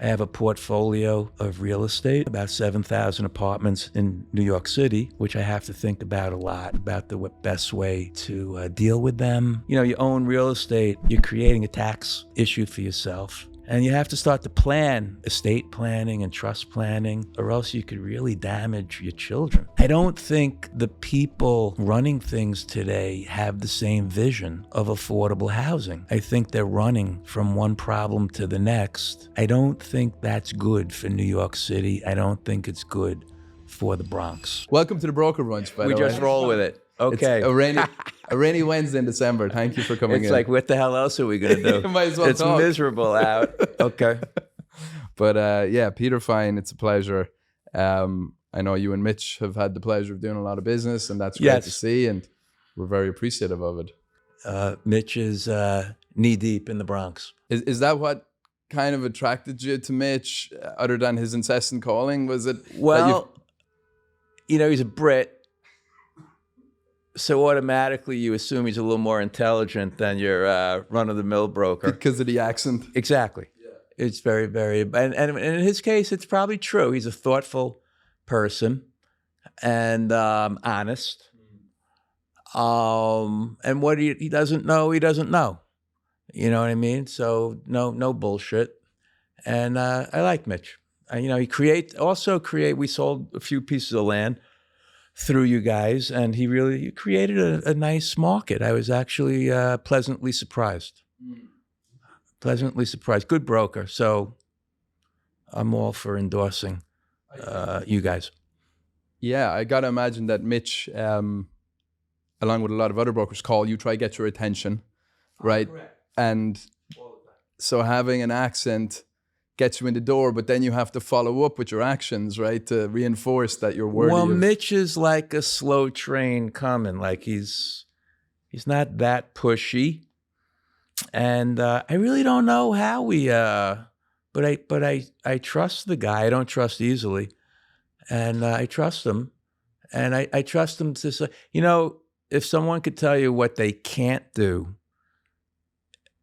I have a portfolio of real estate, about 7,000 apartments in New York City, which I have to think about a lot, about the best way to deal with them. You know, you own real estate, you're creating a tax issue for yourself. And you have to start to plan estate planning and trust planning, or else you could really damage your children. I don't think the people running things today have the same vision of affordable housing. I think they're running from one problem to the next. I don't think that's good for New York City. I don't think it's good for the Bronx. Welcome to the Broker Brunch, by the way. We just roll with it. Okay. It's a rainy Wednesday in December. Thank you for coming in. It's like, what the hell else are we going to do? Might as well it's talk. miserable out. Okay. But yeah, Peter Fine, it's a pleasure. I know you and Mitch have had the pleasure of doing a lot of business, and that's great to see, and we're very appreciative of it. Mitch is knee deep in the Bronx. Is that what kind of attracted you to Mitch, other than his incessant calling? Was it? Well, you know, he's a Brit. So automatically you assume he's a little more intelligent than your run-of-the-mill broker. Because of the accent? Exactly. Yeah. It's very, very, and in his case, it's probably true. He's a thoughtful person and honest. And what he doesn't know, he doesn't know. You know what I mean? So no bullshit. And I like Mitch. You know, we sold a few pieces of land through you guys, and he really created a nice market. I was actually pleasantly surprised. Pleasantly surprised. Good broker. So I'm all for endorsing you guys. Yeah, I got to imagine that Mitch, along with a lot of other brokers, call you, try to get your attention, right? And so having an accent gets you in the door, but then you have to follow up with your actions, right, to reinforce that you're worthy. Well, Mitch is like a slow train coming. Like he's not that pushy, and I really don't know how we. But I trust the guy. I don't trust easily, and I trust him, and I trust him to say, you know, if someone could tell you what they can't do,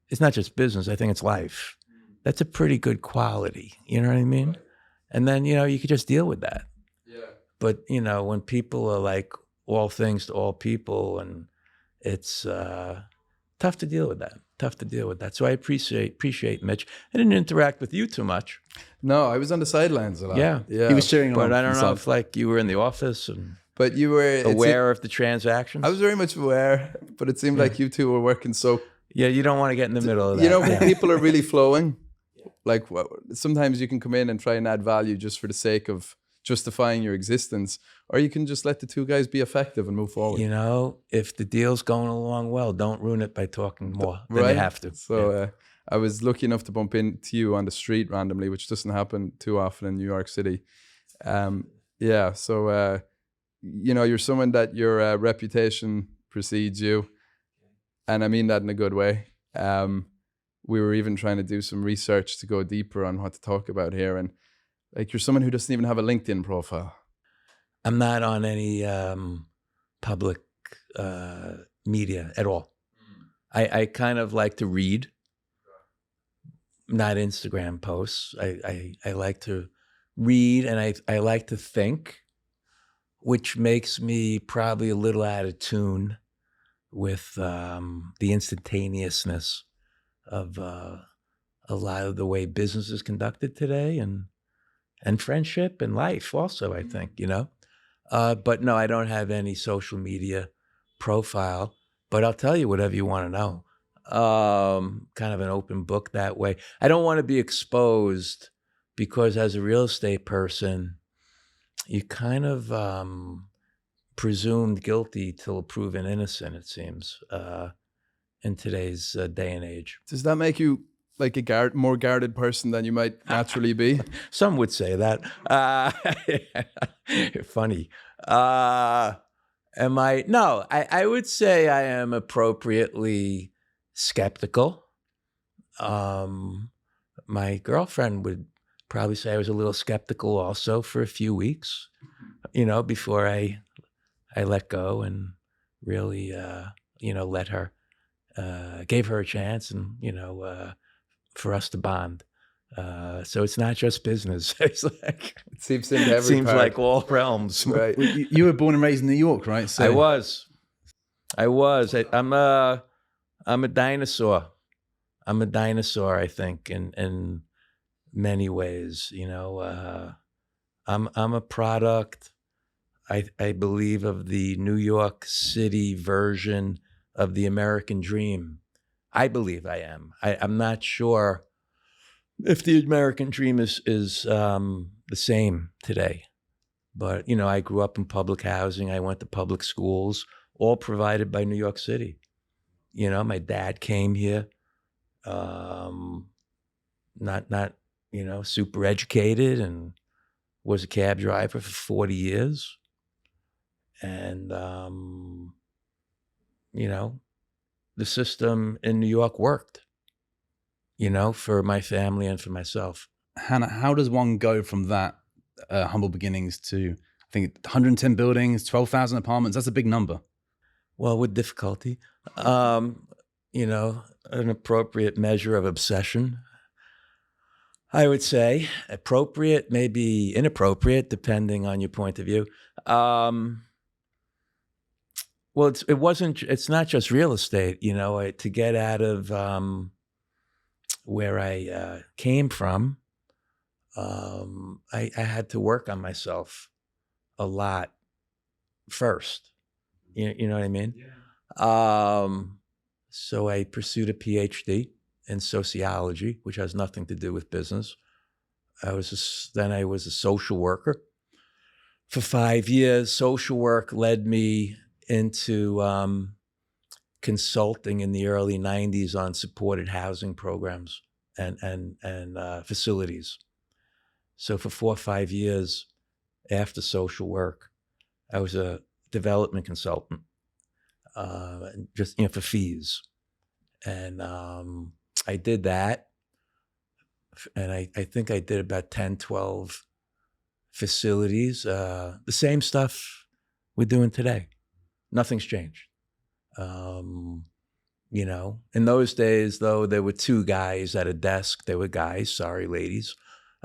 it's not just business. I think it's life. That's a pretty good quality. You know what I mean? And then, you know, you could just deal with that. Yeah. But, you know, when people are like all things to all people, and it's tough to deal with that. So I appreciate Mitch. I didn't interact with you too much. No, I was on the sidelines a lot. Yeah. He was cheering But I don't know if like you were in the office and but you were aware of the transactions. I was very much aware, but it seemed like you two were working so. Yeah, you don't want to get in the middle of that. You know, when people are really flowing, like sometimes you can come in and try and add value just for the sake of justifying your existence, or you can just let the two guys be effective and move forward. You know, if the deal's going along well, don't ruin it by talking more than you have to. So I was lucky enough to bump into you on the street randomly, which doesn't happen too often in New York City. Yeah, so you know, you're someone that your reputation precedes you, and I mean that in a good way. We were even trying to do some research to go deeper on what to talk about here. And like, you're someone who doesn't even have a LinkedIn profile. I'm not on any public media at all. I kind of like to read, not Instagram posts. I like to read, and I like to think, which makes me probably a little out of tune with the instantaneousness of a lot of the way business is conducted today, and friendship and life also, I think, you know. But no, I don't have any social media profile, but I'll tell you whatever you want to know. Kind of an open book that way. I don't want to be exposed because as a real estate person, you kind of presumed guilty till proven innocent, it seems, in today's day and age. Does that make you like a more guarded person than you might naturally be? Some would say that. Funny. Am I? No, I would say I am appropriately skeptical. My girlfriend would probably say I was a little skeptical also for a few weeks, you know, before I let go and really, you know, gave her a chance and, you know, for us to bond. So it's not just business. It's like It seeps into every seems part. like all realms. Right. Well, you were born and raised in New York, right? So I was. I'm a dinosaur. I'm a dinosaur, I think, in many ways. I'm a product, I believe, of the New York City version of the American dream. I believe I am. I'm not sure if the American dream is the same today. But, I grew up in public housing. I went to public schools, all provided by New York City. My dad came here, not super educated, and was a cab driver for 40 years. And, the system in New York worked, for my family and for myself. Hannah, how does one go from that humble beginnings to, I think, 110 buildings, 12,000 apartments? That's a big number. Well, with difficulty, an appropriate measure of obsession, I would say. Appropriate, maybe inappropriate, depending on your point of view. Well, it's not just real estate, to get out of where I came from. I had to work on myself a lot first. You know what I mean? Yeah. So I pursued a PhD in sociology, which has nothing to do with business. Then I was a social worker for 5 years. Social work led me into consulting in the early 90s on supported housing programs and facilities. So for 4 or 5 years after social work, I was a development consultant, just for fees. And I did that. And I think I did about 10, 12 facilities, the same stuff we're doing today. Nothing's changed. In those days, though, there were 2 guys at a desk. They were guys, sorry, ladies,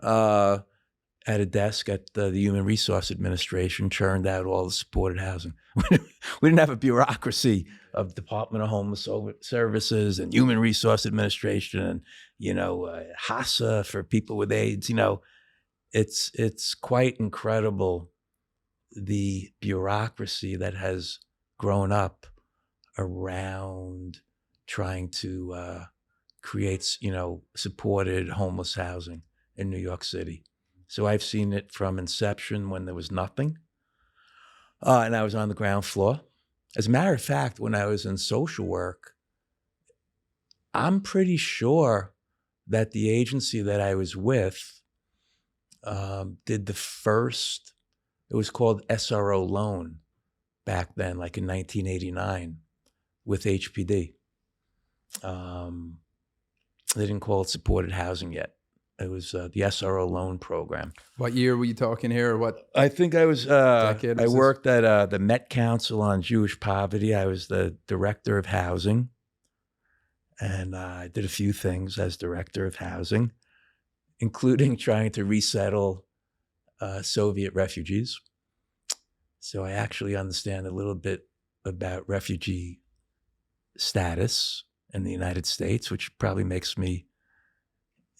at a desk at the Human Resource Administration, churned out all the supported housing. We didn't have a bureaucracy of Department of Homeless Services and Human Resource Administration and, HASA for people with AIDS. It's quite incredible, the bureaucracy that has grown up around trying to create, supported homeless housing in New York City. So I've seen it from inception when there was nothing, and I was on the ground floor. As a matter of fact, when I was in social work, I'm pretty sure that the agency that I was with did the first, it was called SRO loan back then, like in 1989 with HPD. They didn't call it supported housing yet. It was the SRO loan program. What year were you talking here? Or what? I think I was, Decade was I this? worked at the Met Council on Jewish Poverty. I was the director of housing. And I did a few things as director of housing, including trying to resettle Soviet refugees. So I actually understand a little bit about refugee status in the United States, which probably makes me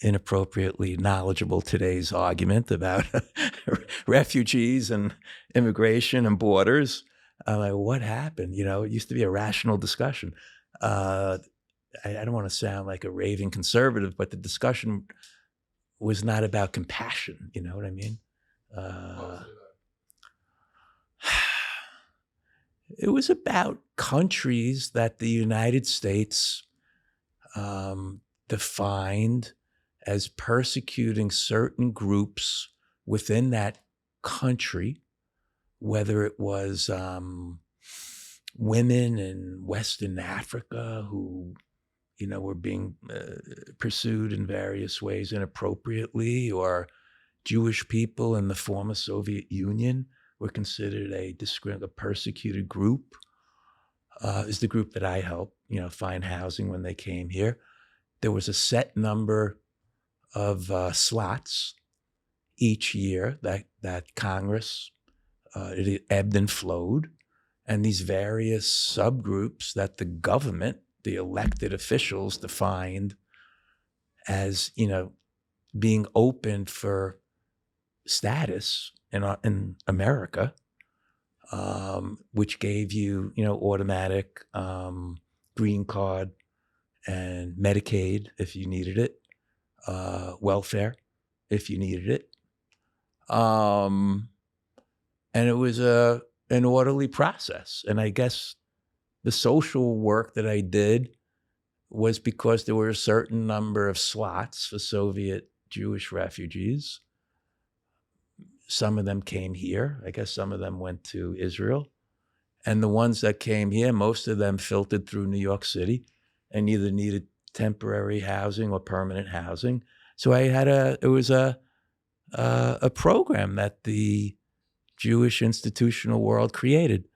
inappropriately knowledgeable today's argument about refugees and immigration and borders. I'm like, what happened? It used to be a rational discussion. I don't want to sound like a raving conservative, but the discussion was not about compassion. You know what I mean? It was about countries that the United States defined as persecuting certain groups within that country, whether it was women in Western Africa who, were being pursued in various ways inappropriately, or Jewish people in the former Soviet Union were considered a persecuted group. Is the group that I helped, find housing when they came here. There was a set number of slots each year that Congress, it ebbed and flowed, and these various subgroups that the government, the elected officials, defined as, being open for status in America, which gave you, automatic green card and Medicaid if you needed it, welfare if you needed it. And it was an orderly process. And I guess the social work that I did was because there were a certain number of slots for Soviet Jewish refugees. Some of them came here. I guess some of them went to Israel. And the ones that came here, most of them filtered through New York City and either needed temporary housing or permanent housing. So it was a program that the Jewish institutional world created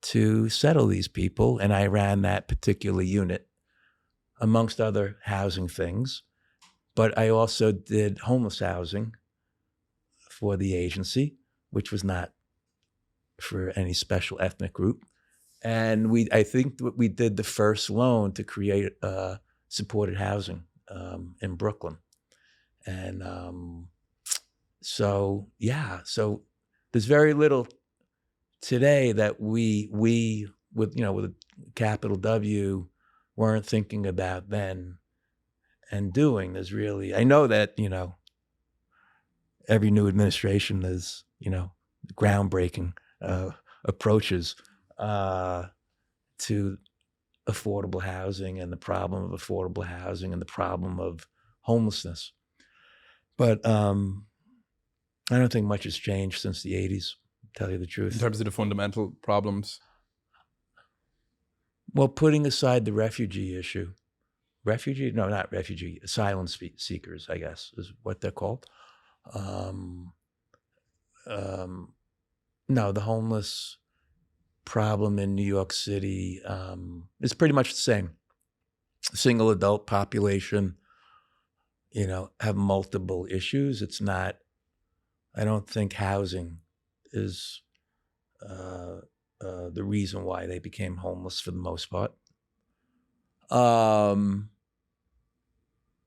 to settle these people. And I ran that particular unit, amongst other housing things. But I also did homeless housing for the agency, which was not for any special ethnic group. And I think we did the first loan to create supported housing in Brooklyn. And so there's very little today that we with a capital W weren't thinking about then and doing. There's really, I know that, every new administration is, groundbreaking approaches to affordable housing and the problem of affordable housing and the problem of homelessness. But I don't think much has changed since the 80s, to tell you the truth. In terms of the fundamental problems? Well, putting aside the refugee issue, asylum seekers, I guess, is what they're called. No, the homeless problem in New York City is pretty much the same. Single adult population, have multiple issues. It's not, I don't think housing is the reason why they became homeless for the most part.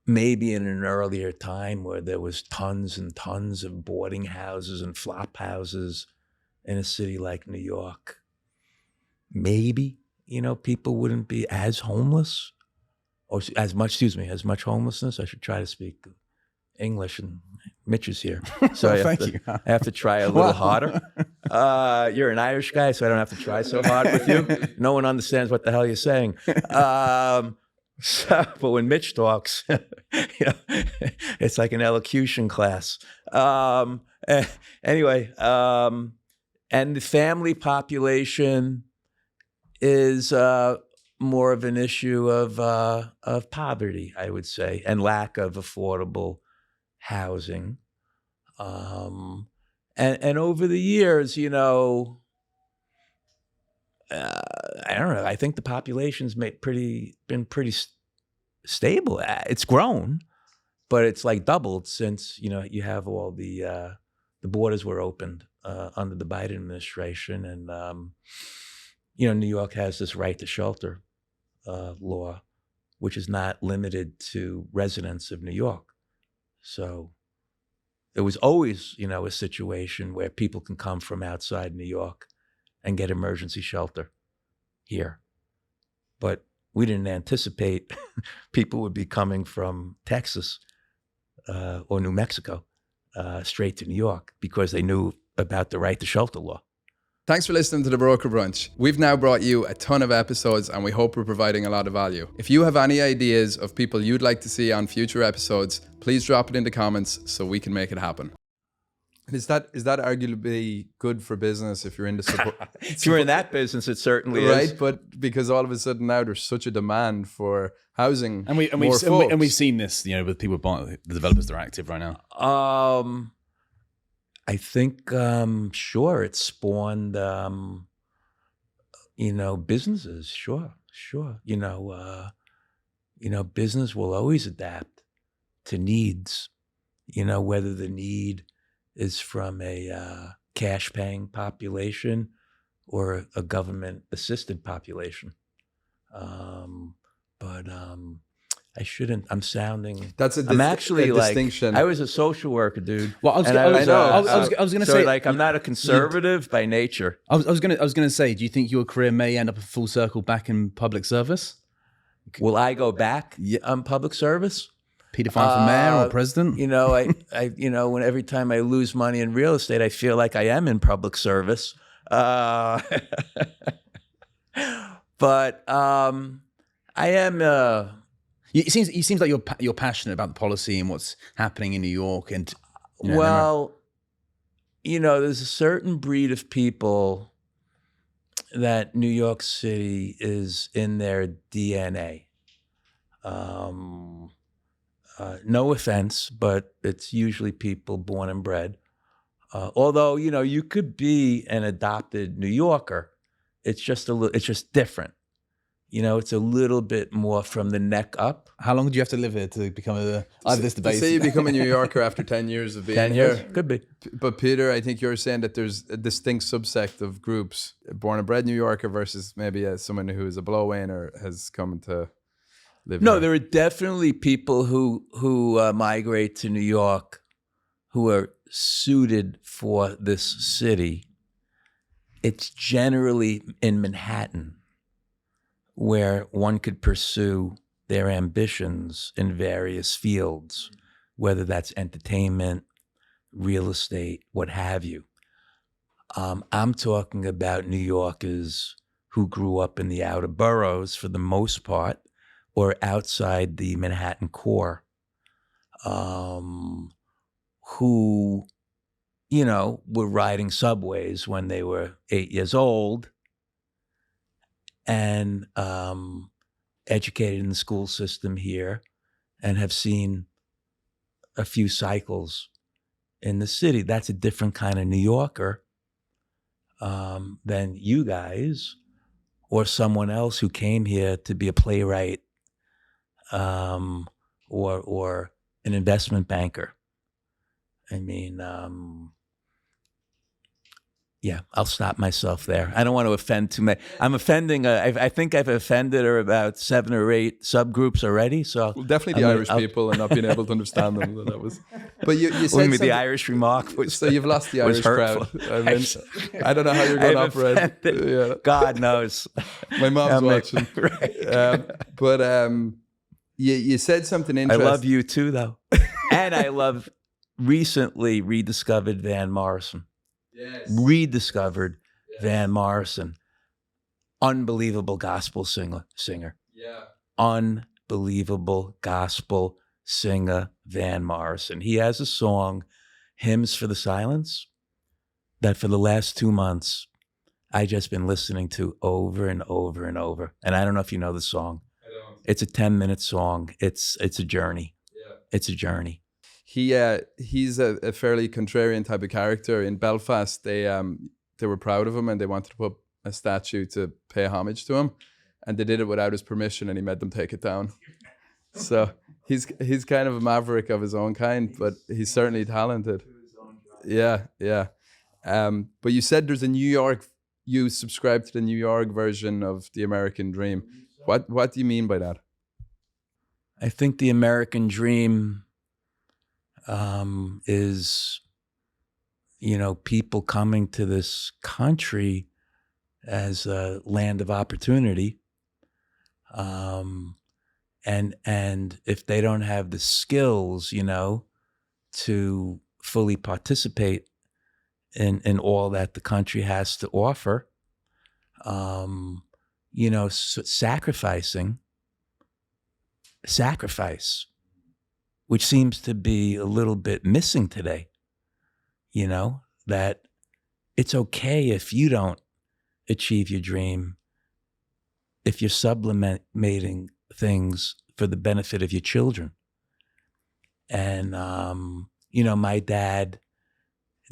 Maybe in an earlier time where there was tons and tons of boarding houses and flop houses in a city like New York, maybe, people wouldn't be as homeless or as much homelessness. I should try to speak English, and Mitch is here. So I have to try a little harder. You're an Irish guy, so I don't have to try so hard with you. No one understands what the hell you're saying. But when Mitch talks, it's like an elocution class. Anyway, and the family population is more of an issue of poverty, I would say, and lack of affordable housing. And over the years, I don't know. I think the population's been pretty stable. It's grown, but it's like doubled since you have all the borders were opened under the Biden administration, and New York has this right to shelter law, which is not limited to residents of New York. So there was always a situation where people can come from outside New York and get emergency shelter here. But we didn't anticipate people would be coming from Texas or New Mexico straight to New York because they knew about the right to shelter law. Thanks for listening to the Broker Brunch. We've now brought you a ton of episodes and we hope we're providing a lot of value. If you have any ideas of people you'd like to see on future episodes, please drop it in the comments so we can make it happen. Is that arguably good for business if you're in the support? If you're in that business, it certainly right? is. But because all of a sudden now there's such a demand for housing, and we've seen this, with people buying, the developers that are active right now. I think sure it spawned businesses. Sure. Business will always adapt to needs. whether the need is from a cash-paying population or a government-assisted population. But I shouldn't. I'm sounding. That's I'm actually a distinction. I was a social worker, dude. Well, I was going to so say, like, I'm not a conservative by nature. I was going to say, do you think your career may end up a full circle back in public service? Will I go back on public service? Peter Fine for mayor or president? When every time I lose money in real estate, I feel like I am in public service. But I am. It seems like you're passionate about the policy and what's happening in New York, and there's a certain breed of people that New York City is in their DNA. No offense, but it's usually people born and bred. Although you could be an adopted New Yorker, it's just different. It's a little bit more from the neck up. How long do you have to live here to become I have this debate. Say you become a New Yorker after 10 years of being 10 years? here. Could be. But Peter, I think you're saying that there's a distinct subsect of groups, born and bred New Yorker versus maybe someone who is a blow-in or has come to live No, here. there are definitely people who migrate to New York who are suited for this city. It's generally in Manhattan, where one could pursue their ambitions in various fields, whether that's entertainment, real estate, what have you. I'm talking about New Yorkers who grew up in the outer boroughs for the most part, or outside the Manhattan core, who, were riding subways when they were 8 years old, and educated in the school system here, and have seen a few cycles in the city. That's a different kind of New Yorker than you guys, or someone else who came here to be a playwright or an investment banker. I mean, yeah, I'll stop myself there. I don't want to offend too many. I'm offending. I think I've offended about 7 or 8 subgroups already. So well, definitely the Irish people and not being able to understand them. That was. But you said the Irish remark was. So you've lost the Irish crowd. I mean, I don't know how you're going to operate. Yeah. God knows. My mom's watching. Right. But you said something interesting. I love you too, though, and I love recently rediscovered Van Morrison. Yes. Rediscovered Van Morrison. Unbelievable gospel singer. Yeah. Unbelievable gospel singer, Van Morrison. He has a song, Hymns for the Silence, that for the last 2 months, I just been listening to over and over and over. And I don't know if you know the song. I don't. It's a 10-minute song. It's a journey. Yeah. It's a journey. He's a fairly contrarian type of character. In Belfast, they were proud of him and they wanted to put a statue to pay homage to him, and they did it without his permission, and he made them take it down. So he's kind of a maverick of his own kind, but he's certainly talented. Yeah. But you said there's a New York. You subscribe to the New York version of the American dream. What do you mean by that? I think the American dream is, people coming to this country as a land of opportunity. And if they don't have the skills, to fully participate in all that the country has to offer, sacrifice, which seems to be a little bit missing today, that it's okay if you don't achieve your dream, if you're sublimating things for the benefit of your children. And, my dad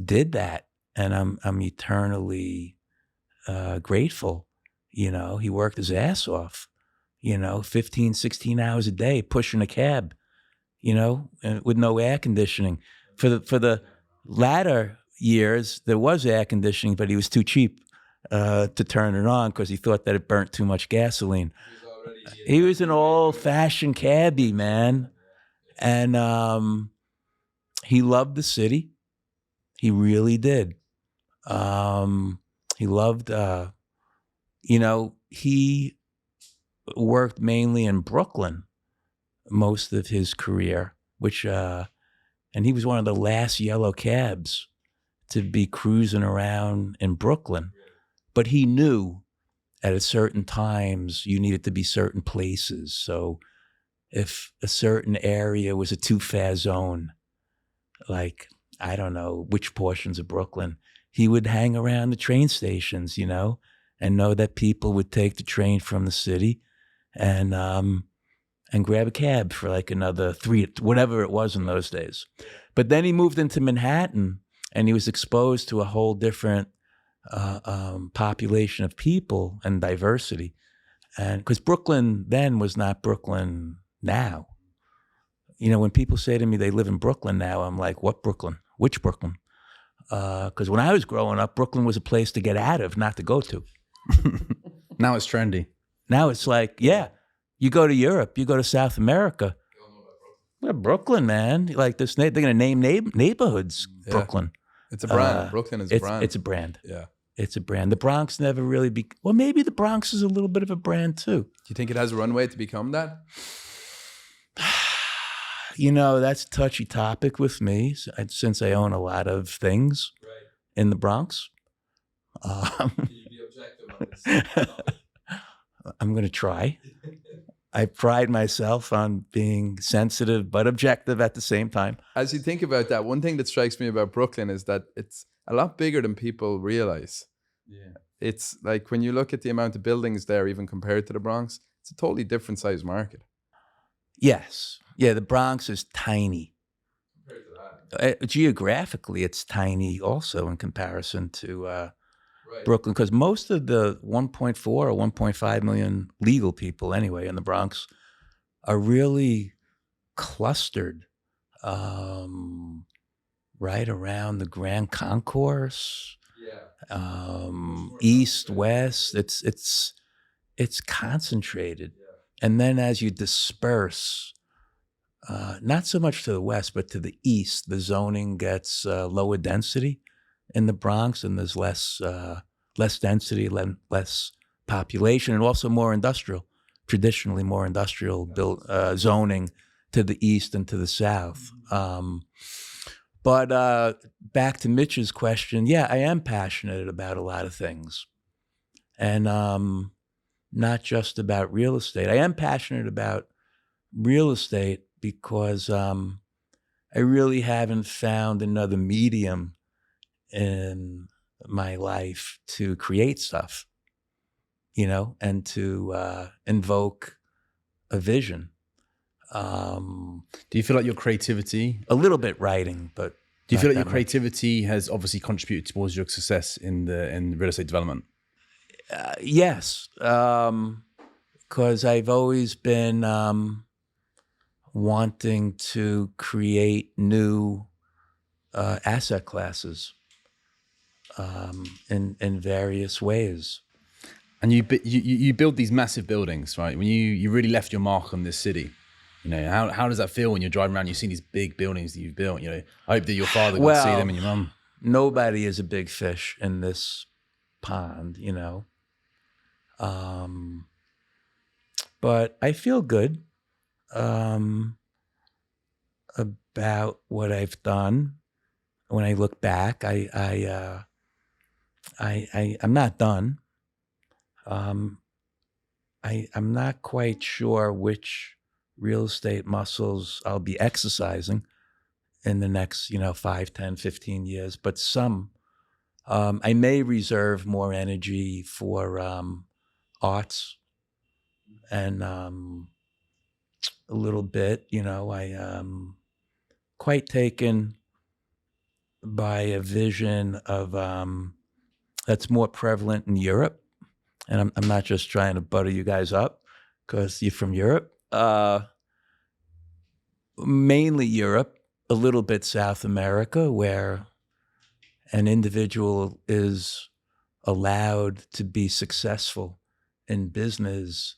did that, and I'm eternally grateful. He worked his ass off, 15, 16 hours a day, pushing a cab, you know, and with no air conditioning. For the latter years, there was air conditioning, but he was too cheap to turn it on because he thought that it burnt too much gasoline. He was an old-fashioned cabbie, man. And he loved the city. He really did. He loved, you know, he worked mainly in Brooklyn most of his career, which, and he was one of the last yellow cabs to be cruising around in Brooklyn. But he knew at a certain times you needed to be certain places. So if a certain area was a too-fast zone, like, I don't know which portions of Brooklyn, he would hang around the train stations, you know, and know that people would take the train from the city and grab a cab for like another $3, whatever it was in those days. But then he moved into Manhattan and he was exposed to a whole different population of people and diversity. And because Brooklyn then was not Brooklyn now. You know, when people say to me they live in Brooklyn now, I'm like, what Brooklyn? Which Brooklyn? Because when I was growing up, Brooklyn was a place to get out of, not to go to. Now it's trendy. Now it's like, yeah, you go to Europe, you go to South America. Well, Brooklyn, man. Like this, they're going to name neighborhoods Brooklyn. It's a brand. Brooklyn is a brand. It's a brand. Yeah. It's a brand. The Bronx never really well, maybe the Bronx is a little bit of a brand too. Do you think it has a runway to become that? You know, that's a touchy topic with me since I own a lot of things in the Bronx. Can you be objective on this? I'm going to try. I pride myself on being sensitive but objective at the same time. As you think about that, one thing that strikes me about Brooklyn is that it's a lot bigger than people realize. Yeah. It's like when you look at the amount of buildings there, even compared to the Bronx, it's a totally different size market. Yes. Yeah, the Bronx is tiny. Geographically, it's tiny also in comparison to Brooklyn, because most of the 1.4 or 1.5 million legal people anyway in the Bronx are really clustered right around the Grand Concourse, east, west. It's concentrated. And then as you disperse, not so much to the west, but to the east, the zoning gets lower density in the Bronx, and there's less density, less population, and also more industrial, traditionally more industrial built zoning to the east and to the south. But back to Mitch's question, yeah, I am passionate about a lot of things, and not just about real estate. I am passionate about real estate because I really haven't found another medium in my life to create stuff, you know, and to invoke a vision. Do you feel like your creativity? A little bit writing, but do you feel like your creativity has obviously contributed towards your success in real estate development? Yes, because I've always been wanting to create new asset classes in various ways. And you build these massive buildings, right? When you really left your mark on this city, you know, how does that feel when you're driving around? You've seen these big buildings that you've built. You know, I hope that your father got to see them and your mum. Nobody is a big fish in this pond, you know. But I feel good about what I've done. When I look back, I'm not done. I'm not quite sure which real estate muscles I'll be exercising in the next, 5, 10, 15 years, but some. I may reserve more energy for arts and a little bit, I am quite taken by a vision of that's more prevalent in Europe. And I'm not just trying to butter you guys up because you're from Europe, mainly Europe, a little bit South America, where an individual is allowed to be successful in business,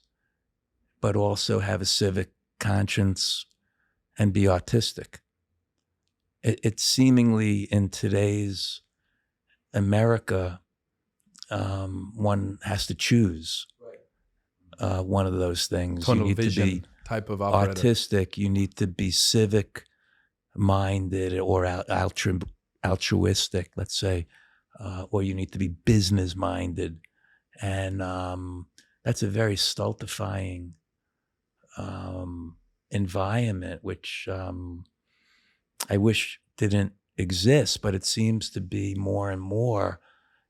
but also have a civic conscience and be autistic. It seemingly in today's America, one has to choose one of those things. Tunnel you need vision to be type of operator. autistic. You need to be civic minded or altruistic, let's say, or you need to be business minded. And that's a very stultifying environment, which I wish didn't exist, but it seems to be more and more.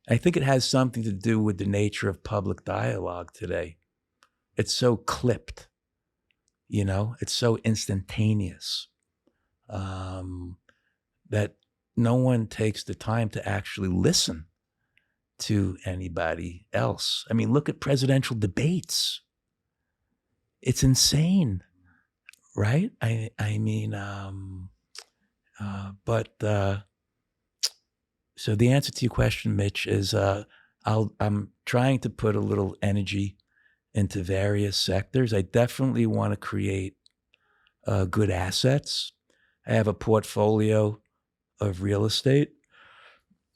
I think it has something to do with the nature of public dialogue today. It's so clipped, it's so instantaneous that no one takes the time to actually listen to anybody else. I mean, look at presidential debates. It's insane, right? So the answer to your question, Mitch, is I'm trying to put a little energy into various sectors. I definitely want to create good assets. I have a portfolio of real estate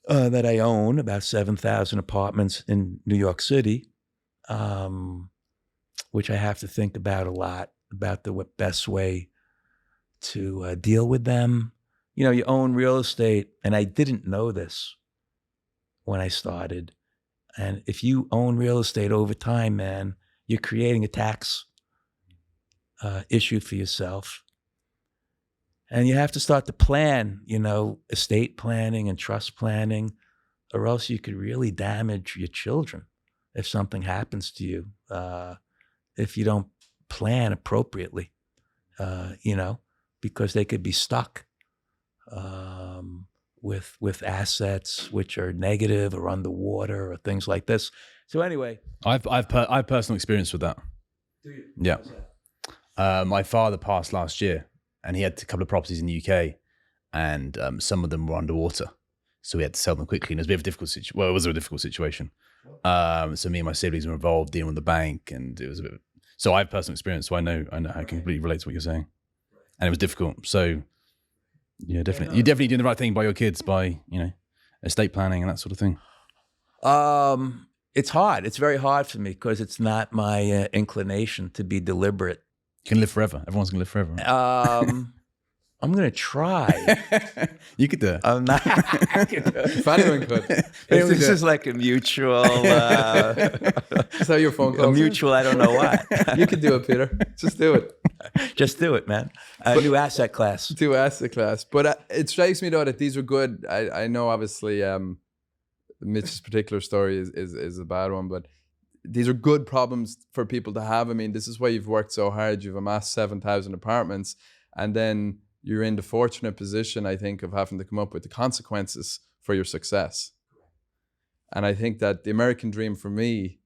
that I own, about 7,000 apartments in New York City, which I have to think about a lot, about the best way to deal with them. You own real estate, and I didn't know this when I started. And if you own real estate over time, man, you're creating a tax issue for yourself. And you have to start to plan, estate planning and trust planning, or else you could really damage your children if something happens to you, if you don't plan appropriately, because they could be stuck with assets which are negative or underwater or things like this. So anyway, I've personal experience with that. Do you? Yeah. My father passed last year, and he had a couple of properties in the UK, and some of them were underwater, so we had to sell them quickly. And it was a bit of a difficult situation. Well, it was a difficult situation. So me and my siblings were involved dealing with the bank, and it was a bit. So I have personal experience, so I know I can completely relate to what you're saying, and it was difficult. So yeah, definitely, you're definitely doing the right thing by your kids, by estate planning and that sort of thing. It's hard. It's very hard for me because it's not my inclination to be deliberate. You can live forever. Everyone's gonna live forever. I'm gonna try. You could do it. I'm not. If anyone could. This is like a mutual. That's how your phone a calls. mutual. I don't know what. You can do it, Peter. Just do it. Just do it, man. New asset class. Do asset class. But it strikes me though that these are good. I know obviously Mitch's particular story is a bad one, but these are good problems for people to have. I mean, this is why you've worked so hard. You've amassed 7,000 apartments, and then you're in the fortunate position, I think, of having to come up with the consequences for your success. And I think that the American dream for me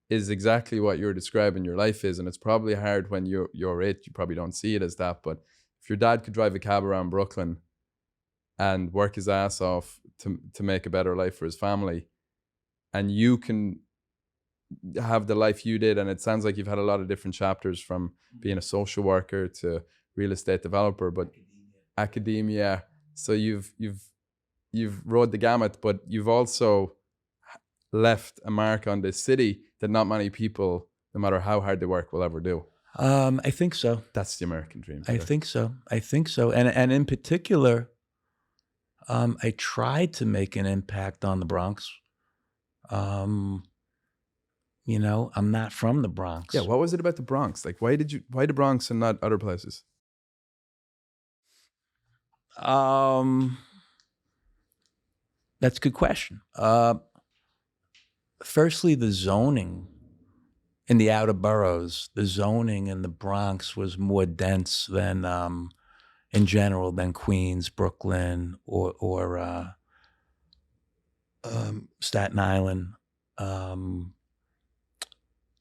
is exactly what you're describing your life is. And it's probably hard when you're it. You probably don't see it as that. But if your dad could drive a cab around Brooklyn and work his ass off to make a better life for his family, and you can have the life you did, and it sounds like you've had a lot of different chapters from being a social worker to real estate developer, but academia. So you've rode the gamut, but you've also left a mark on this city that not many people, no matter how hard they work, will ever do. I think so. That's the American dream. I think so. And in particular, I tried to make an impact on the Bronx. I'm not from the Bronx. Yeah, what was it about the Bronx? Like, why the Bronx and not other places? That's a good question. Firstly, the zoning in the outer boroughs, the zoning in the Bronx was more dense than, in general, than Queens, Brooklyn, or Staten Island.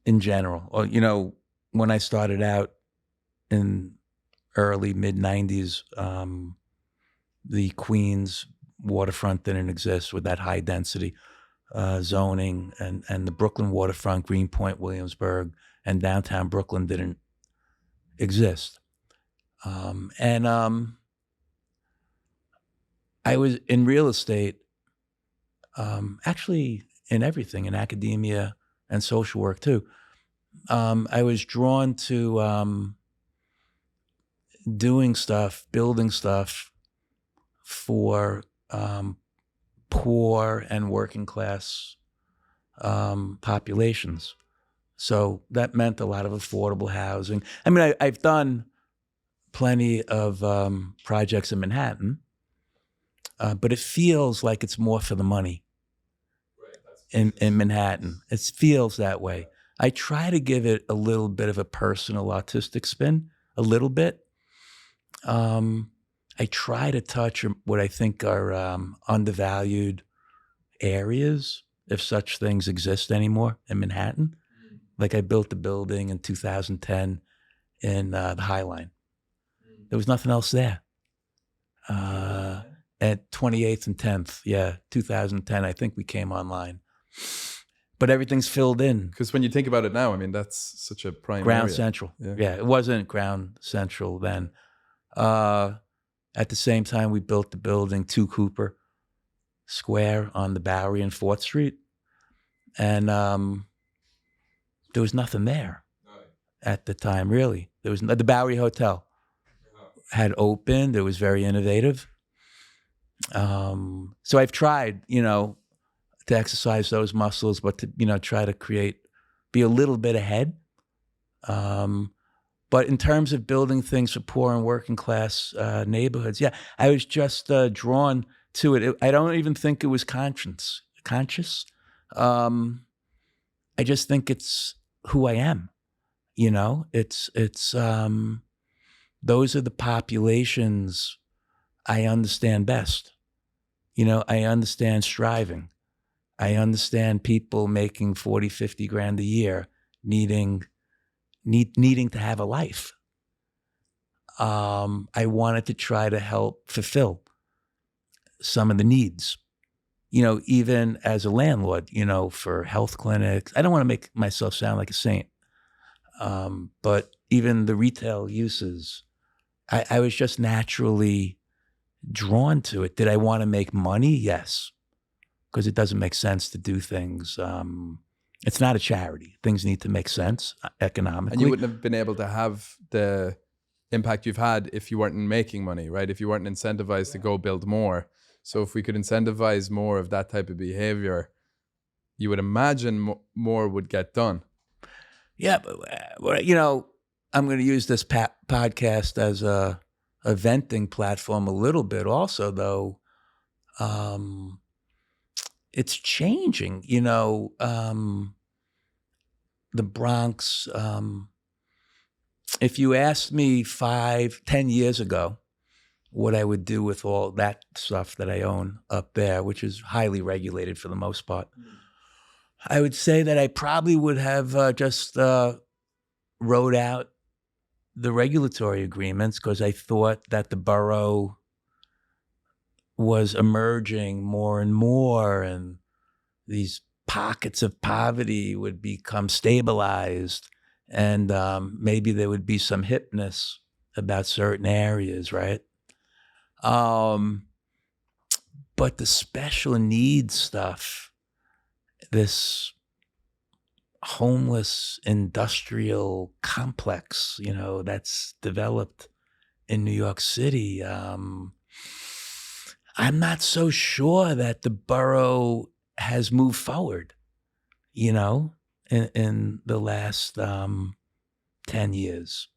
In general, or when I started out in early, mid-90s, the Queens waterfront didn't exist with that high density zoning, and the Brooklyn waterfront, Greenpoint, Williamsburg, and downtown Brooklyn didn't exist. I was in real estate, actually in everything, in academia and social work too. I was drawn to doing stuff, building stuff for poor and working class populations. So that meant a lot of affordable housing. I mean, I've done plenty of projects in Manhattan, but it feels like it's more for the money in Manhattan. It feels that way. I try to give it a little bit of a personal autistic spin, a little bit. I try to touch what I think are undervalued areas, if such things exist anymore in Manhattan. Like I built a building in 2010 in the High Line. There was nothing else there. At 28th and 10th, 2010, I think we came online. But everything's filled in. Because when you think about it now, I mean, that's such a prime Ground area. Central. Yeah, it wasn't Ground Central then. At the same time, we built the building 2 Cooper Square on the Bowery and 4th Street. And there was nothing there at the time, really. There was the Bowery Hotel had opened. It was very innovative. So I've tried, to exercise those muscles, but to, try to be a little bit ahead. But in terms of building things for poor and working class neighborhoods, I was just drawn to it. I don't even think it was conscious. I just think it's who I am. It's those are the populations I understand best. I understand striving. I understand people making 40, 50 grand a year, needing to have a life. I wanted to try to help fulfill some of the needs, even as a landlord, for health clinics. I don't want to make myself sound like a saint, but even the retail uses, I was just naturally drawn to it. Did I want to make money? Yes, because it doesn't make sense to do things. It's not a charity. Things need to make sense economically. And you wouldn't have been able to have the impact you've had if you weren't making money, right? If you weren't incentivized to go build more. So if we could incentivize more of that type of behavior, you would imagine more would get done. Yeah, but I'm going to use this podcast as a venting platform a little bit also, though. It's changing, the Bronx. If you asked me 5-10 years ago what I would do with all that stuff that I own up there, which is highly regulated for the most part, I would say that I probably would have just wrote out the regulatory agreements, because I thought that the borough was emerging more and more, and these pockets of poverty would become stabilized, and maybe there would be some hipness about certain areas, right? But the special needs stuff, this homeless industrial complex, that's developed in New York City, I'm not so sure that the borough has moved forward, in the last 10 years.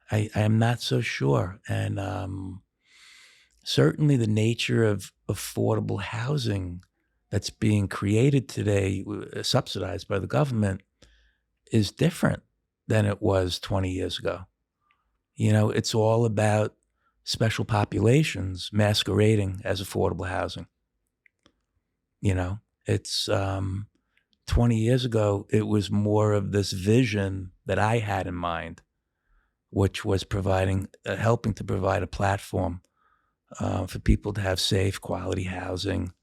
I am not so sure. And certainly the nature of affordable housing that's being created today, subsidized by the government, is different than it was 20 years ago. It's all about special populations masquerading as affordable housing. It's 20 years ago, it was more of this vision that I had in mind, which was helping to provide a platform for people to have safe, quality housing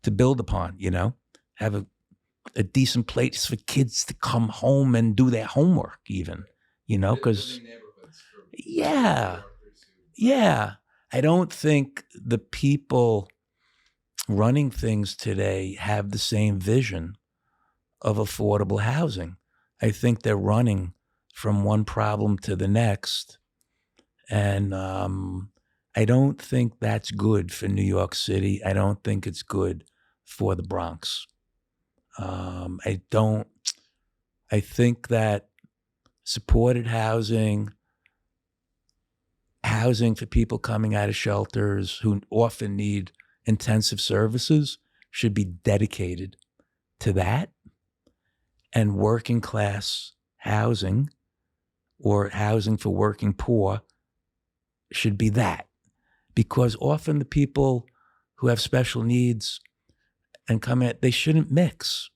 to build upon, have a decent place for kids to come home and do their homework even, because, yeah. I don't think the people running things today have the same vision of affordable housing. I think they're running from one problem to the next. And I don't think that's good for New York City. I don't think it's good for the Bronx. I think that supported housing for people coming out of shelters who often need intensive services should be dedicated to that. And working class housing or housing for working poor should be that. Because often the people who have special needs and come in, they shouldn't mix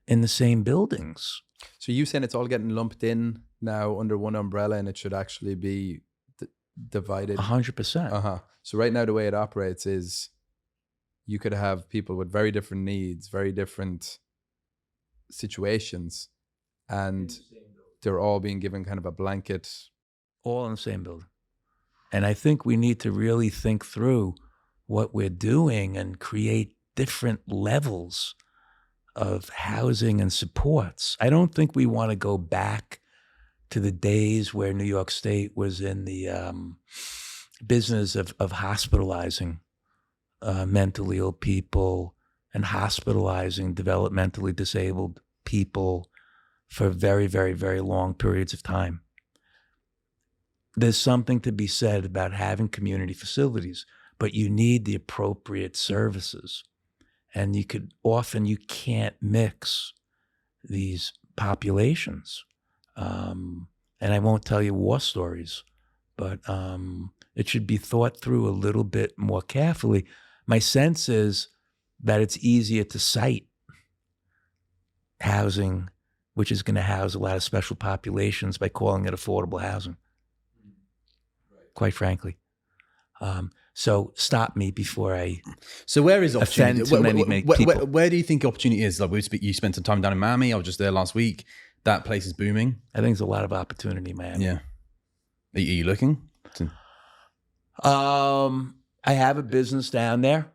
in the same buildings. So you saying it's all getting lumped in now under one umbrella and it should actually be divided? 100%. So right now the way it operates is you could have people with very different needs, very different situations, and they're all being given kind of a blanket. All in the same building. And I think we need to really think through what we're doing and create different levels of housing and supports. I don't think we want to go back to the days where New York State was in the business of hospitalizing mentally ill people and hospitalizing developmentally disabled people for very, very, very long periods of time. There's something to be said about having community facilities, but you need the appropriate services. And you can't mix these populations. And I won't tell you war stories, but it should be thought through a little bit more carefully. My sense is that it's easier to cite housing, which is going to house a lot of special populations, by calling it affordable housing, quite frankly. So stop me before I. So where is opportunity? Offend many people. Where do you think opportunity is? Like you spent some time down in Miami. I was just there last week. That place is booming. I think there's a lot of opportunity, man. Yeah. Are you looking? I have a business down there.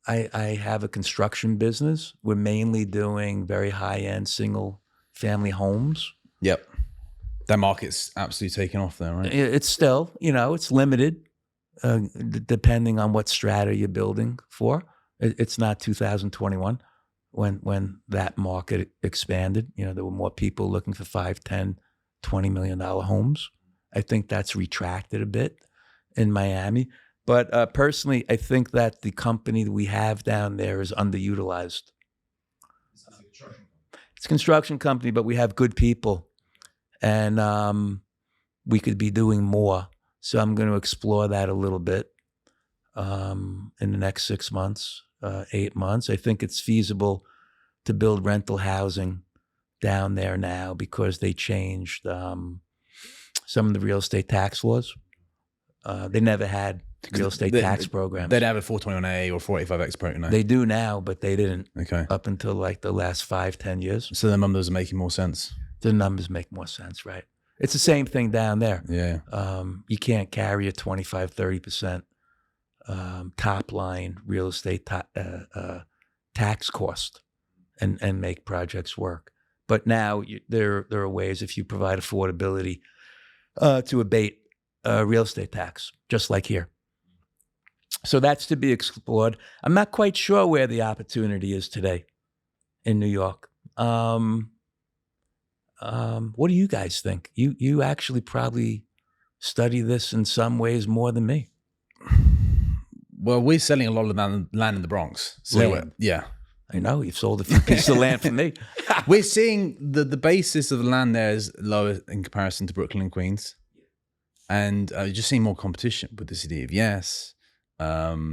I have a construction business. We're mainly doing very high-end single-family homes. Yep. That market's absolutely taken off there, right? It's still, it's limited. Depending on what strata you're building for. It's not 2021 when that market expanded. There were more people looking for $5, $10, $20 million homes. I think that's retracted a bit in Miami. But personally, I think that the company that we have down there is underutilized. It's a construction company, but we have good people. And we could be doing more. So I'm going to explore that a little bit in the next 6 months, 8 months. I think it's feasible to build rental housing down there now because they changed some of the real estate tax laws. They never had real estate tax programs. They'd have a 421A or 485X program. They do now, but they didn't. Okay. Up until like the last 5-10 years. So the numbers are making more sense. The numbers make more sense, right? It's the same thing down there. Yeah. You can't carry a 25, 30% top line real estate tax cost and make projects work. But now there are ways, if you provide affordability, to abate real estate tax, just like here. So that's to be explored. I'm not quite sure where the opportunity is today in New York. What do you guys think? You actually probably study this in some ways more than me. Well, we're selling a lot of land in the Bronx. So yeah. I know, you've sold a few pieces of land for me. We're seeing the basis of the land there is lower in comparison to Brooklyn and Queens. And you're just seeing more competition with the city of yes. Now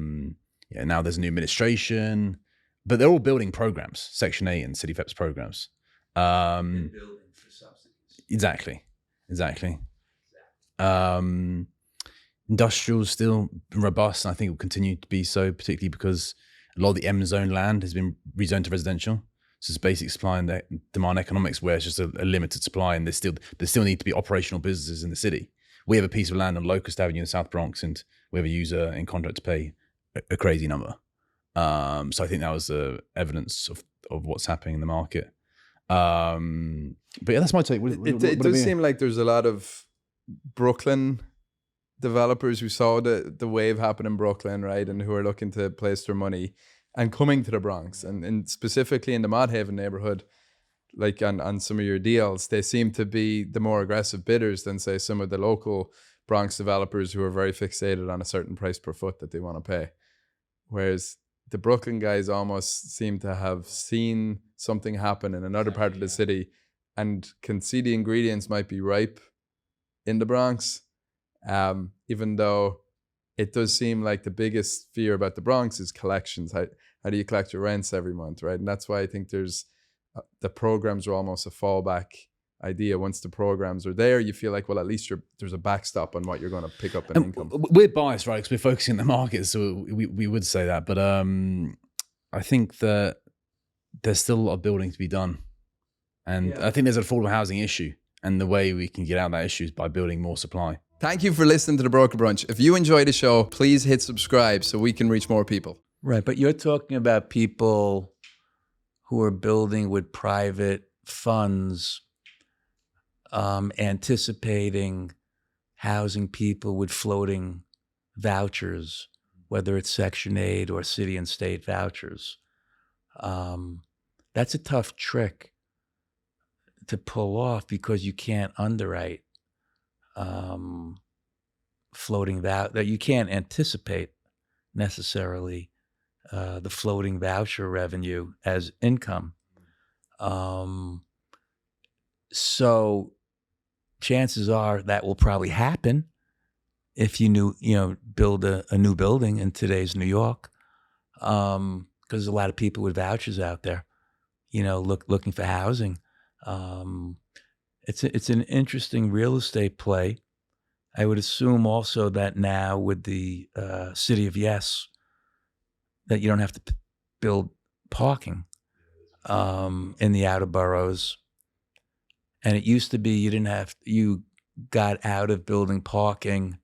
there's a new administration, but they're all building programs, Section 8 and City FEP's programs. Building for subsidies. Exactly. Industrial is still robust, and I think it will continue to be so, particularly because a lot of the M zone land has been rezoned to residential. So it's basic supply and demand economics, where it's just a limited supply, and there still need to be operational businesses in the city. We have a piece of land on Locust Avenue in South Bronx, and we have a user in contract to pay a crazy number. So I think that was evidence of what's happening in the market. But yeah, that's my take. It does seem like there's a lot of Brooklyn developers who saw the wave happen in Brooklyn, right, and who are looking to place their money and coming to the Bronx, and specifically in the Mott Haven neighborhood, like on some of your deals, they seem to be the more aggressive bidders than, say, some of the local Bronx developers who are very fixated on a certain price per foot that they want to pay. Whereas the Brooklyn guys almost seem to have seen something happen in another part of the city and can see the ingredients might be ripe in the Bronx, even though it does seem like the biggest fear about the Bronx is collections. How do you collect your rents every month, right? And that's why I think there's the programs are almost a fallback idea. Once the programs are there, you feel like, well, at least there's a backstop on what you're going to pick up in income. We're biased, right? Because we're focusing on the market, so we would say that. But I think that there's still a lot of building to be done. And I think there's an affordable housing issue. And the way we can get out of that issue is by building more supply. Thank you for listening to the Broker Brunch. If you enjoy the show, please hit subscribe so we can reach more people. Right, but you're talking about people who are building with private funds, anticipating housing people with floating vouchers, whether it's Section 8 or city and state vouchers. That's a tough trick to pull off because you can't underwrite floating that you can't anticipate necessarily the floating voucher revenue as income. So chances are that will probably happen if you build a new building in today's New York, because there's a lot of people with vouchers out there, looking for housing. It's an interesting real estate play. I would assume also that now with the City of Yes, that you don't have to build parking in the outer boroughs. And it used to be you got out of building parking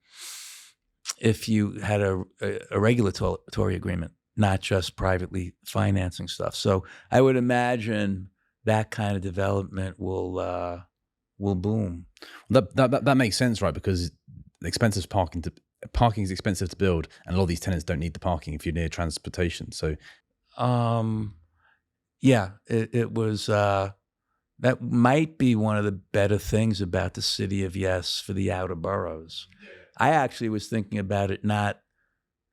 if you had a regulatory agreement, not just privately financing stuff. So I would imagine that kind of development will boom. That makes sense, right? Because expensive parking is expensive to build, and a lot of these tenants don't need the parking if you're near transportation. So, it was. That might be one of the better things about the City of Yes for the outer boroughs. I actually was thinking about it not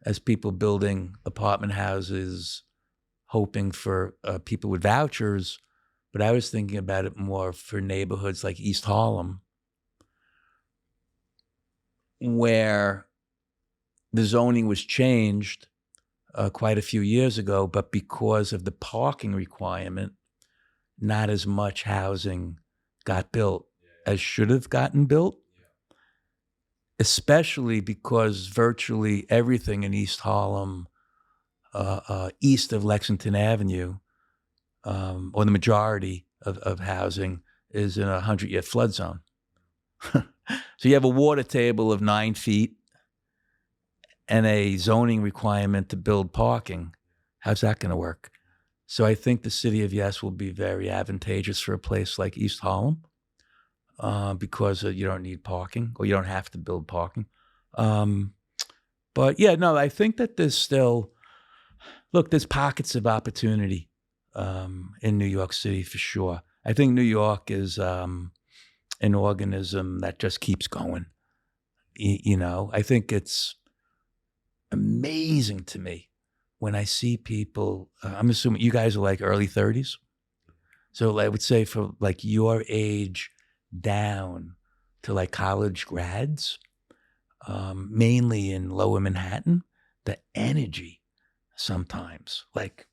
as people building apartment houses, hoping for people with vouchers, but I was thinking about it more for neighborhoods like East Harlem, where the zoning was changed quite a few years ago, but because of the parking requirement, not as much housing got built as should have gotten built, especially because virtually everything in East Harlem, east of Lexington Avenue, or the majority of housing is in a 100-year flood zone. So you have a water table of 9 feet and a zoning requirement to build parking. How's that going to work? So I think the City of Yes will be very advantageous for a place like East Harlem because you don't need parking, or you don't have to build parking. But yeah, no, I think that there's pockets of opportunity in New York City for sure. I think New York is an organism that just keeps going. I think it's amazing to me when I see people, I'm assuming you guys are like early 30s. So I would say for like your age down to like college grads, mainly in lower Manhattan, the energy sometimes, like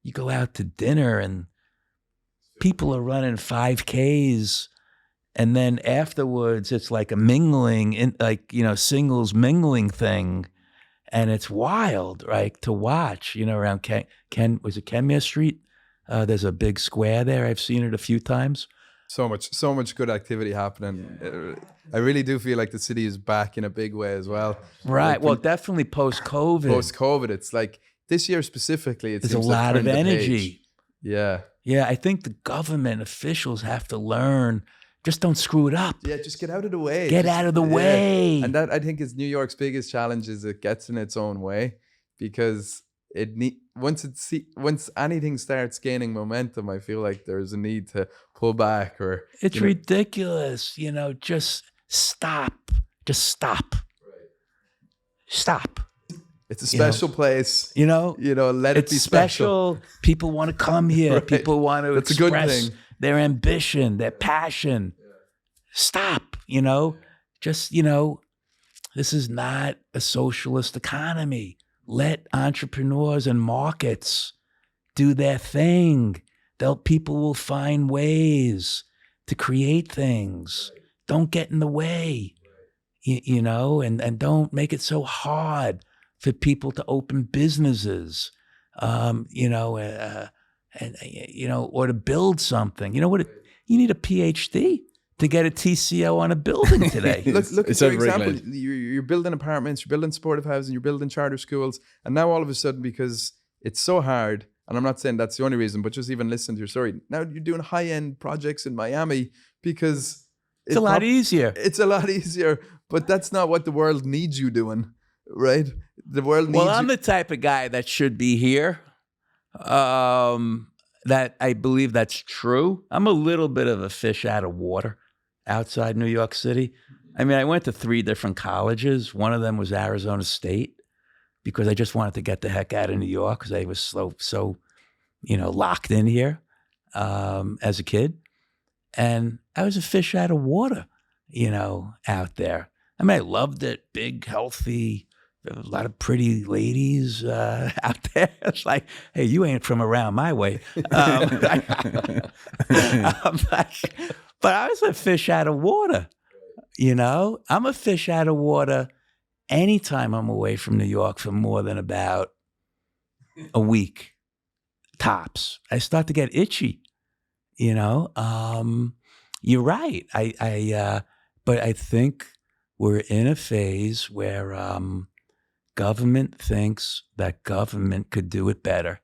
you go out to dinner and people are running 5Ks And then afterwards, it's like a mingling, singles mingling thing. And it's wild, right, to watch, around was it Kenmare Street? There's a big square there. I've seen it a few times. So much good activity happening. I really do feel like the city is back in a big way as well. Right. Like Well, definitely post-COVID. Post-COVID, it's like this year specifically, There's a lot of energy. Yeah. Yeah, I think the government officials have to learn, just don't screw it up. Yeah, just get out of the way. Get out of the way. And that, I think, is New York's biggest challenge, is it gets in its own way, because once anything starts gaining momentum, I feel like there's a need to pull back, or it's ridiculous. Just stop. Just stop. Right. Stop. It's a special place. Let it be special. People want to come here. Right. People want to express their ambition, their passion. Yeah. Stop. This is not a socialist economy. Let entrepreneurs and markets do their thing. People will find ways to create things. Right. Don't get in the way, and don't make it so hard for people to open businesses, or to build something. You need a PhD to get a TCO on a building today. Look at your example. You're building apartments, you're building supportive housing, you're building charter schools. And now all of a sudden, because it's so hard, and I'm not saying that's the only reason, but just even listen to your story. Now you're doing high-end projects in Miami because it's a lot easier. It's a lot easier, but that's not what the world needs you doing, right? The world needs I'm the type of guy that should be here. That I believe that's true. I'm a little bit of a fish out of water outside New York City. I mean, I went to 3 different colleges. One of them was Arizona State, because I just wanted to get the heck out of New York, because I was so locked in here as a kid. And I was a fish out of water, out there. I mean, I loved it. Big, healthy, a lot of pretty ladies out there. It's like, hey, you ain't from around my way. But I was a fish out of water, I'm a fish out of water anytime I'm away from New York for more than about a week, tops. I start to get itchy, You're right. But I think we're in a phase where government thinks that government could do it better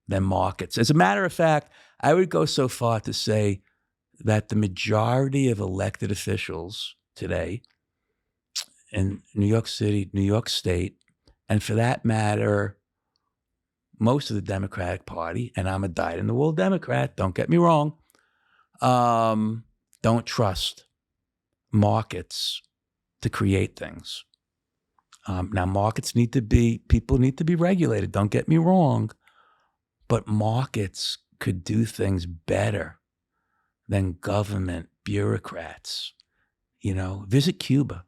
than markets. As a matter of fact, I would go so far to say that the majority of elected officials today in New York City, New York State, and for that matter, most of the Democratic Party, and I'm a dyed-in-the-wool Democrat, don't get me wrong, don't trust markets to create things. Now, people need to be regulated, don't get me wrong, but markets could do things better than government bureaucrats. Visit Cuba,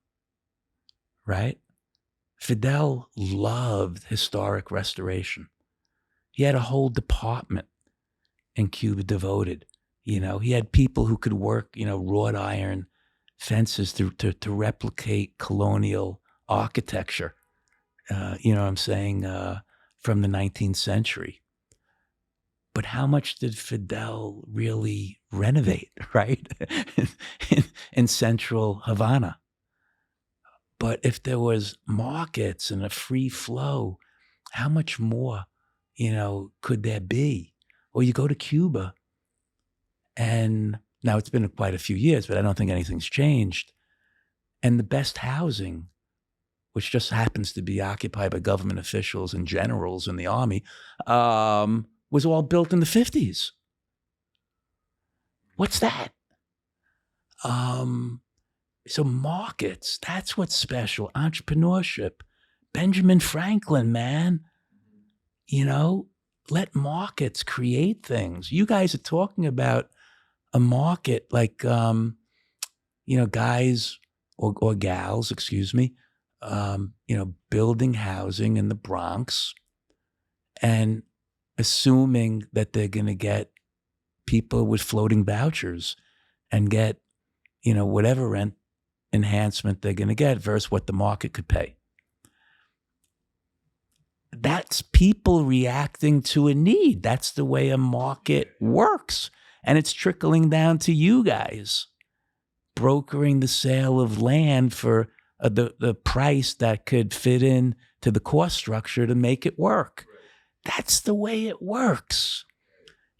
right? Fidel loved historic restoration. He had a whole department in Cuba devoted. He had people who could work, wrought iron fences to replicate colonial architecture, what I'm saying, from the 19th century. But how much did Fidel really renovate, right? in central Havana? But if there was markets and a free flow, how much more, could there be? Or you go to Cuba, and now it's been quite a few years, but I don't think anything's changed. And the best housing, which just happens to be occupied by government officials and generals in the army, was all built in the 50s. What's that? So markets, that's what's special. Entrepreneurship. Benjamin Franklin, man. Let markets create things. You guys are talking about a market like, guys or gals, excuse me, building housing in the Bronx and assuming that they're going to get people with floating vouchers and get whatever rent enhancement they're going to get versus what the market could pay. That's people reacting to a need. That's the way a market works. And it's trickling down to you guys, brokering the sale of land for the price that could fit in to the cost structure to make it work. That's the way it works.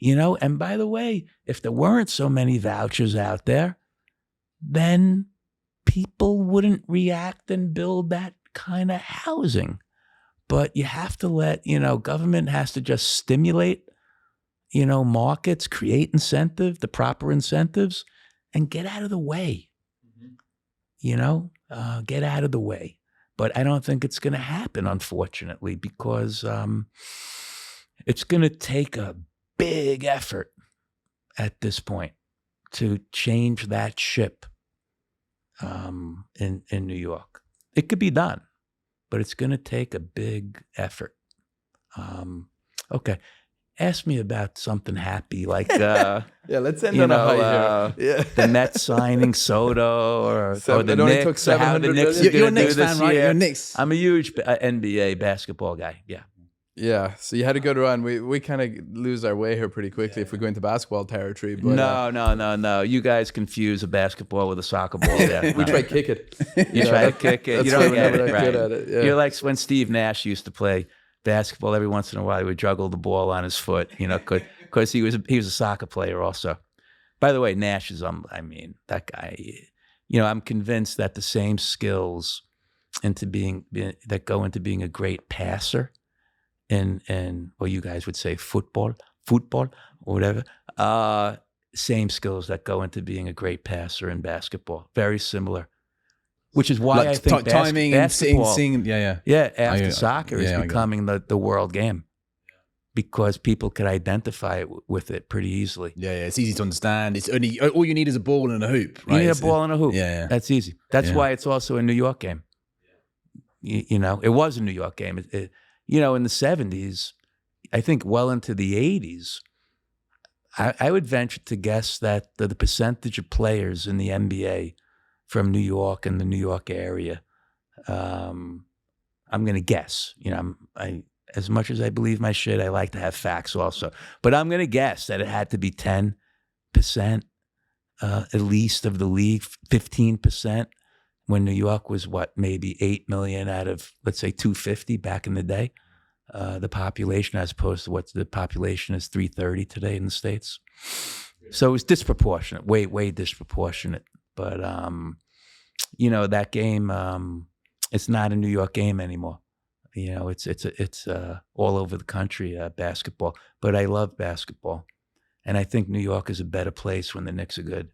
And by the way, if there weren't so many vouchers out there, then people wouldn't react and build that kind of housing. But you have to let, government has to just stimulate, markets, create incentive, the proper incentives, and get out of the way. Get out of the way. But I don't think it's going to happen, unfortunately, because it's going to take a big effort at this point to change that ship in New York. It could be done, but it's going to take a big effort. Okay. Ask me about something happy, like let's end on a high here. The Mets signing Soto, or the Knicks. Took 700 You're a Knicks fan, right? You're a Knicks. I'm a huge NBA basketball guy. Yeah. Yeah, so you had a good run. We kind of lose our way here pretty quickly if we go into basketball territory. But, no. You guys confuse a basketball with a soccer ball. Yeah, we try to kick it. You try to kick it. You don't get it. Right. Good at it. Yeah. You're like when Steve Nash used to play basketball. Every once in a while, he would juggle the ball on his foot. Because he was a soccer player also. By the way, Nash is that guy. I'm convinced that the same skills that go into being a great passer in what you guys would say football or whatever, same skills that go into being a great passer in basketball. Very similar, which is why I think timing basketball, and seeing, after soccer is becoming the world game, because people could identify with it pretty easily. Yeah, it's easy to understand. It's only all you need is a ball and a hoop. Right? You need a ball and a hoop. Yeah. That's easy. That's why it's also a New York game. It was a New York game. In the 70s, I think well into the 80s, I would venture to guess that the percentage of players in the NBA from New York and the New York area, I'm going to guess. As much as I believe my shit, I like to have facts also. But I'm going to guess that it had to be 10%, at least, of the league, 15%. When New York was maybe 8 million out of, let's say, 250 back in the day, the population, as opposed to what the population is 330 today in the States. So it was disproportionate, way disproportionate. But, that game, it's not a New York game anymore. It's all over the country, basketball. But I love basketball. And I think New York is a better place when the Knicks are good.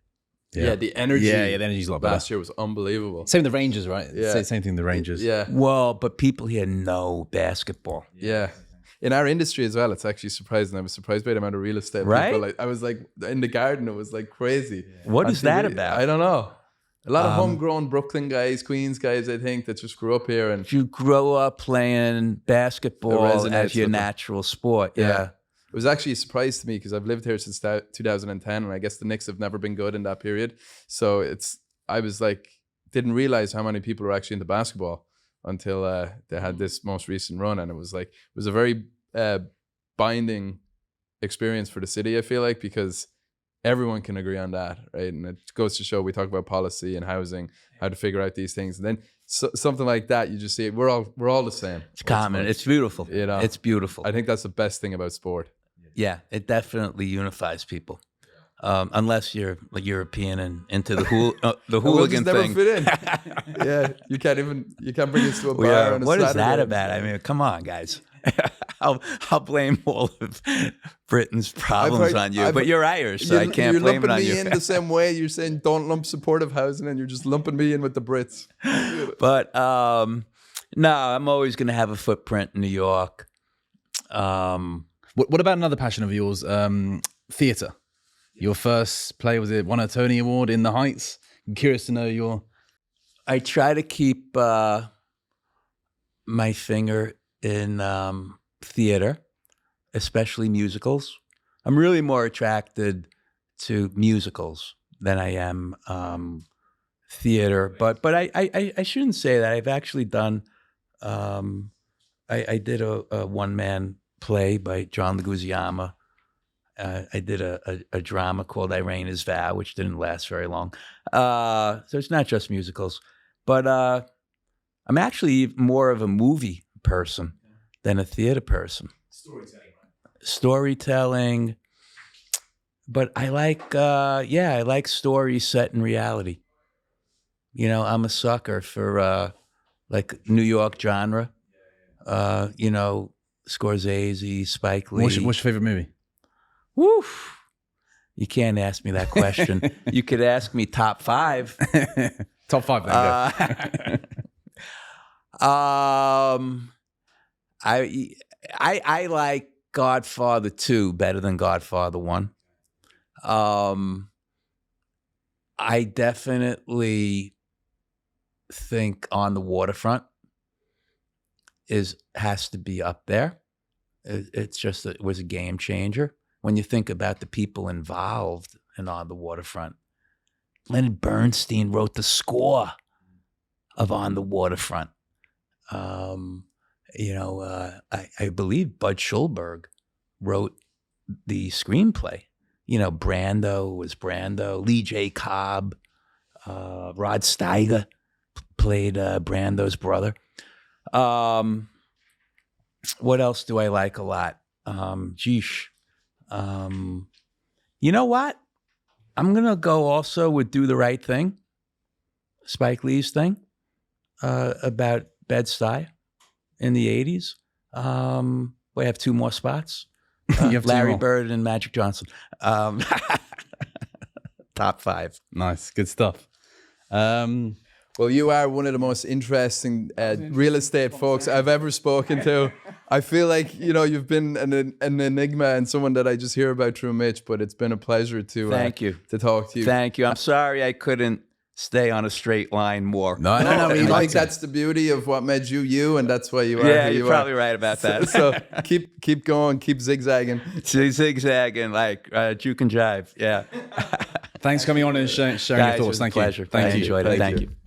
Yeah, the energy. Yeah, the energy's a lot better. Last year was unbelievable. Same with the Rangers, right? Yeah. Same thing with the Rangers. Yeah. Well, but people here know basketball. Yeah. In our industry as well, it's actually surprising. I was surprised by the amount of real estate right? people. I was in the garden, it was crazy. What is that about? I don't know. A lot of homegrown Brooklyn guys, Queens guys, I think, that just grew up here. And you grow up playing basketball as your natural sport. Yeah. It was actually a surprise to me because I've lived here since 2010, and I guess the Knicks have never been good in that period. So I was didn't realize how many people were actually into basketball until they had this most recent run, and it was a very binding experience for the city, I feel like, because everyone can agree on that, right? And it goes to show, we talk about policy and housing, how to figure out these things, and then something like that, you just see we're all the same. It's common. It's beautiful. It's beautiful. I think that's the best thing about sport. Yeah, it definitely unifies people. Unless you're European and into the hooligan never thing. Fit in. Yeah, you can't bring us to a bar. Yeah, on a what is Saturday. that about? I mean, come on, guys. I'll blame all of Britain's problems on you, but you're Irish, so I can't blame it on you. You're lumping me in the same way. You're saying don't lump supportive housing, and you're just lumping me in with the Brits. But no, I'm always going to have a footprint in New York. What about another passion of yours? Theatre. Your first play, won a Tony Award in the Heights? I'm curious to know your... I try to keep my finger in theater, especially musicals. I'm really more attracted to musicals than I am theater. But I shouldn't say that. I've actually done. I did a one man play by John Leguizamo. I did a drama called Irena's Vow, which didn't last very long. So it's not just musicals, but I'm actually more of a movie person than a theater person. Storytelling. But I like, I like stories set in reality. You know, I'm a sucker for like New York genre. You know, Scorsese, Spike Lee. What's your favorite movie? Woo! You can't ask me that question. You could ask me top 5. Top 5. Then I like Godfather 2 better than Godfather 1. I definitely think On the Waterfront has to be up there. It's just it was a game changer. When you think about the people involved in On the Waterfront, Leonard Bernstein wrote the score of On the Waterfront. You know, I believe Bud Schulberg wrote the screenplay. You know, Brando was Brando. Lee J. Cobb, Rod Steiger played Brando's brother. What else do I like a lot? You know what? I'm going to go also with Do the Right Thing, Spike Lee's thing about Bed-Stuy in the 80s. We have 2 more spots. You have 2 Larry more. Bird and Magic Johnson. Top 5. Nice, good stuff. Well, you are one of the most interesting real estate folks I've ever spoken to. I feel like, you know, you've been an enigma and someone that I just hear about through Mitch, but it's been a pleasure to Thank you. To talk to you. Thank you. I'm sorry I couldn't stay on a straight line more. No. I think that's the beauty of what made you, and that's why you are. Yeah, who you're you probably are. right about that. So keep going, keep zigzagging. Zigzagging like juke and jive. Yeah. Thanks for coming on and sharing your Guys, it thoughts. was a Thank pleasure. you. Thank I you. enjoyed it. Thank Thank you. you.